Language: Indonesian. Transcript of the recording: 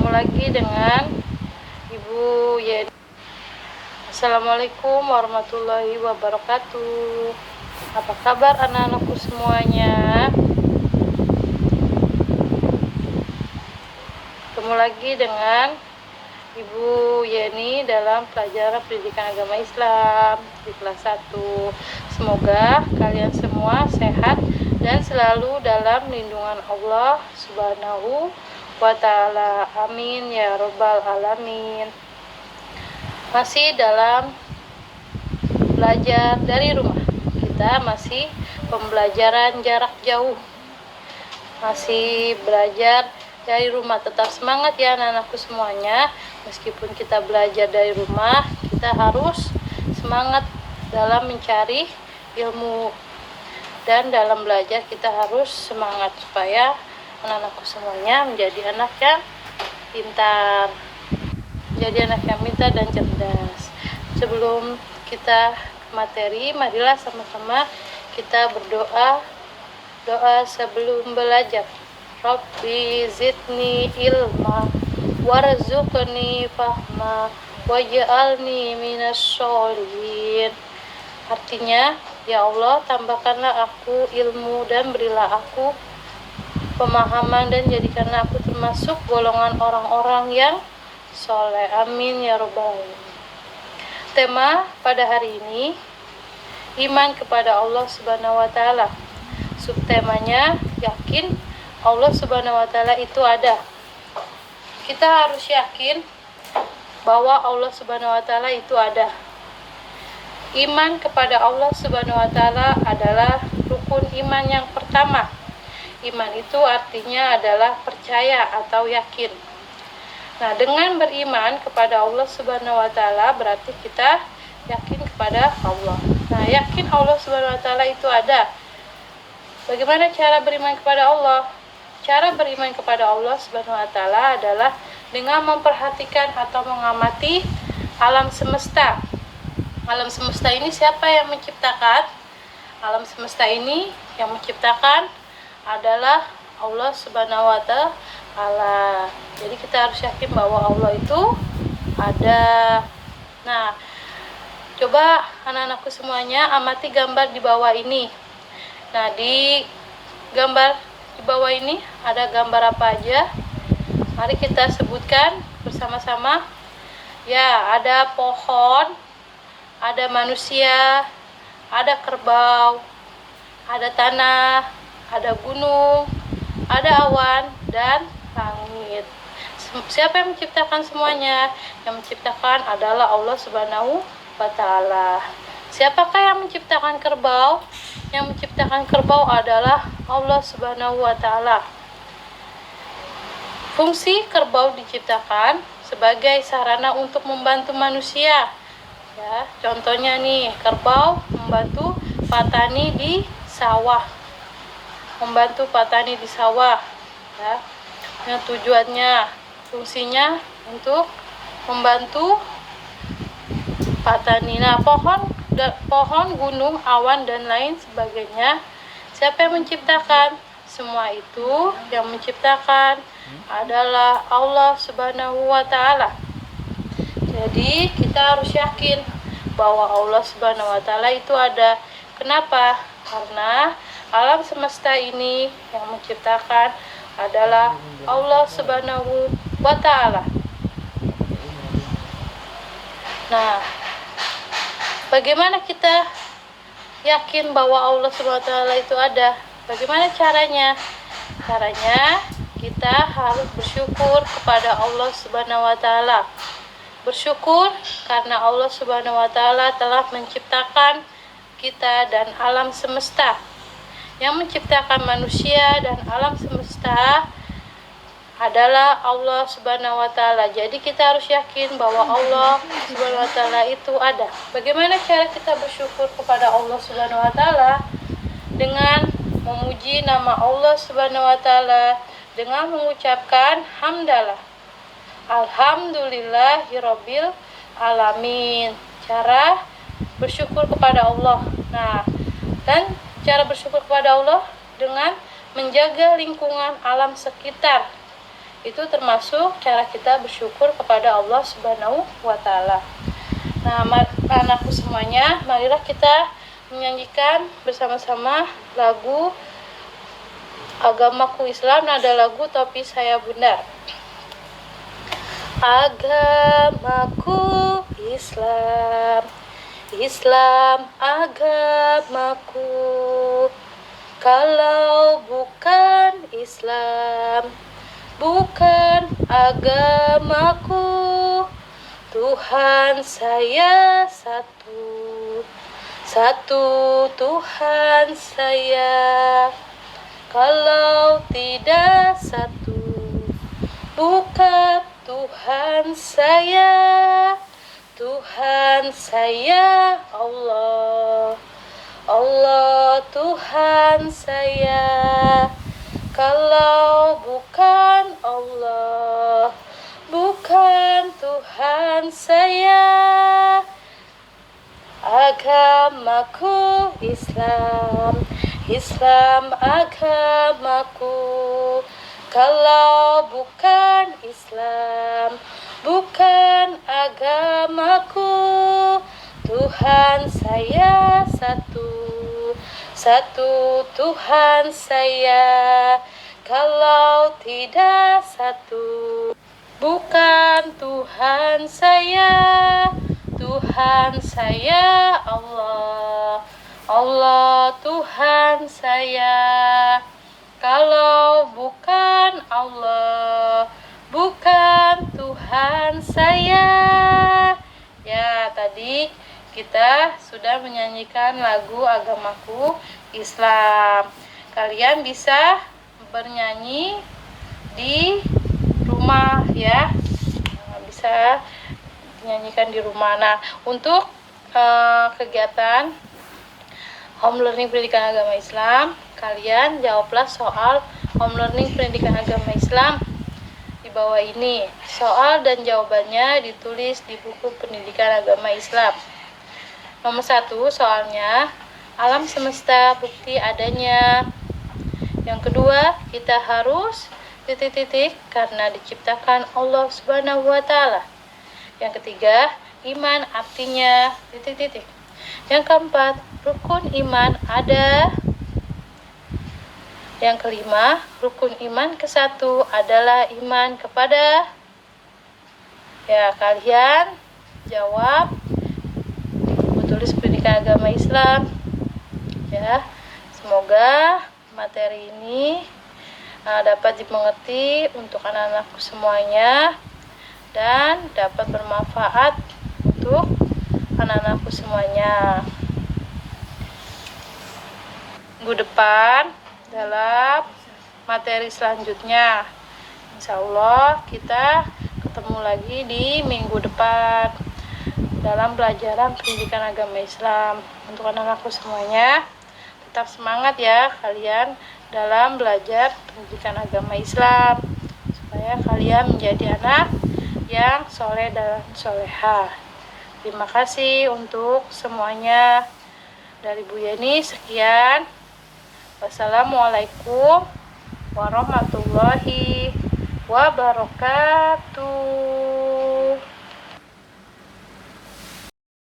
lagi dengan Ibu Yeni. Assalamualaikum warahmatullahi wabarakatuh. Apa kabar anak-anakku semuanya? Ketemu lagi dengan Ibu Yeni dalam pelajaran pendidikan agama Islam di kelas 1. Semoga kalian semua sehat dan selalu dalam lindungan Allah Subhanahu wa ta'ala. Amin ya rabbal alamin. Masih dalam belajar dari rumah. Kita masih pembelajaran jarak jauh. Masih belajar dari rumah. Tetap semangat ya anak-anakku semuanya. Meskipun kita belajar dari rumah, kita harus semangat dalam mencari ilmu. Dan dalam belajar kita harus semangat supaya anak-anakku semuanya menjadi anak yang pintar. Jadi anak yang pintar dan cerdas. Sebelum kita ke materi, marilah sama-sama kita berdoa. Doa sebelum belajar. Rabbi zidni ilma warzuqni fahma waj'alni minas sholihin. Artinya, ya Allah, tambahkanlah aku ilmu dan berilah aku pemahaman dan jadikanlah aku termasuk golongan orang-orang yang soleh. Amin ya rabbal alamin. Tema pada hari ini, iman kepada Allah Subhanahu wa ta'ala. Subtemanya, yakin Allah Subhanahu wa ta'ala itu ada. Kita harus yakin bahwa Allah Subhanahu wa ta'ala itu ada. Iman kepada Allah Subhanahu wa ta'ala adalah rukun iman yang pertama. Iman itu artinya adalah percaya atau yakin. Nah, dengan beriman kepada Allah Subhanahu wa ta'ala berarti kita yakin kepada Allah. Nah, yakin Allah Subhanahu wa ta'ala itu ada. Bagaimana cara beriman kepada Allah? Cara beriman kepada Allah Subhanahu wa ta'ala adalah dengan memperhatikan atau mengamati alam semesta. Alam semesta ini siapa yang menciptakan? Alam semesta ini yang menciptakan adalah Allah Subhanahu wa ta'ala. Jadi kita harus yakin bahwa Allah itu ada. Nah, coba anak-anakku semuanya amati gambar di bawah ini. Nah, di gambar di bawah ini ada gambar apa aja? Mari kita sebutkan bersama-sama. Ya, ada pohon, ada manusia, ada kerbau, ada tanah, ada gunung, ada awan, dan langit. Siapa yang menciptakan semuanya? Yang menciptakan adalah Allah Subhanahu wa ta'ala. Siapakah yang menciptakan kerbau? Yang menciptakan kerbau adalah Allah Subhanahu wa ta'ala. Fungsi kerbau diciptakan sebagai sarana untuk membantu manusia. Ya, contohnya nih, kerbau membantu petani di sawah. Membantu petani di sawah. Ya. Nah, tujuannya, fungsinya untuk membantu petani. Nah, pohon, gunung, awan, dan lain sebagainya. Siapa yang menciptakan? Semua itu yang menciptakan adalah Allah Subhanahu wa ta'ala. Jadi kita harus yakin bahwa Allah Subhanahu wa ta'ala itu ada. Kenapa? Karena alam semesta ini yang menciptakan adalah Allah Subhanahu wa ta'ala. Nah, bagaimana kita yakin bahwa Allah Subhanahu wa ta'ala itu ada? Bagaimana caranya? Caranya kita harus bersyukur kepada Allah Subhanahu wa ta'ala. Bersyukur karena Allah Subhanahu wa ta'ala telah menciptakan kita dan alam semesta. Yang menciptakan manusia dan alam semesta adalah Allah Subhanahu wa ta'ala. Jadi kita harus yakin bahwa Allah Subhanahu wa ta'ala itu ada. Bagaimana cara kita bersyukur kepada Allah Subhanahu wa ta'ala? Dengan memuji nama Allah Subhanahu wa ta'ala, dengan mengucapkan hamdalah. Alhamdulillahirabbil alamin. Cara bersyukur kepada Allah. Nah, dan cara bersyukur kepada Allah dengan menjaga lingkungan alam sekitar. Itu termasuk cara kita bersyukur kepada Allah Subhanahu wa Ta'ala. Nah, anakku semuanya, marilah kita menyanyikan bersama-sama lagu agamaku Islam, nada lagu Topi Saya Bundar. Agamaku Islam, Islam agamaku. Kalau bukan Islam, bukan agamaku. Tuhan saya satu, satu Tuhan saya. Kalau tidak satu, bukan Tuhan saya. Tuhan saya Allah, Allah Tuhan saya. Kalau bukan Allah, bukan Tuhan saya. Agamaku Islam, Islam agamaku. Kalau bukan Islam, bukan agamaku. Tuhan saya satu, satu Tuhan saya. Kalau tidak satu, bukan Tuhan saya. Tuhan saya Allah, Allah Tuhan saya. Kalau bukan Allah, bukan Tuhan saya. Ya, tadi kita sudah menyanyikan lagu agamaku Islam. Kalian bisa bernyanyi di rumah ya. Bisa nyanyikan di rumah. Nah, untuk kegiatan home learning pendidikan agama Islam, kalian jawablah soal home learning pendidikan agama Islam di bawah ini. Soal dan jawabannya ditulis di buku pendidikan agama Islam. Nomor 1 soalnya, alam semesta bukti adanya. Yang kedua, kita harus titik-titik karena diciptakan Allah Subhanahu wa Ta'ala. Yang ketiga, iman artinya titik-titik. Yang keempat, rukun iman ada. Yang kelima, rukun iman ke-1 adalah iman kepada. Ya, kalian jawab di buku tulis pendidikan agama Islam. Ya, semoga materi ini dapat dimengerti untuk anak-anakku semuanya dan dapat bermanfaat untuk anak-anakku semuanya. Minggu depan dalam materi selanjutnya, insya Allah kita ketemu lagi di minggu depan dalam pelajaran pendidikan agama Islam. Untuk anak-anakku semuanya, tetap semangat ya kalian dalam belajar pendidikan agama Islam, supaya kalian menjadi anak yang soleh dan soleha. Terima kasih untuk semuanya. Dari Bu Yeni sekian. Wassalamualaikum warahmatullahi wabarakatuh.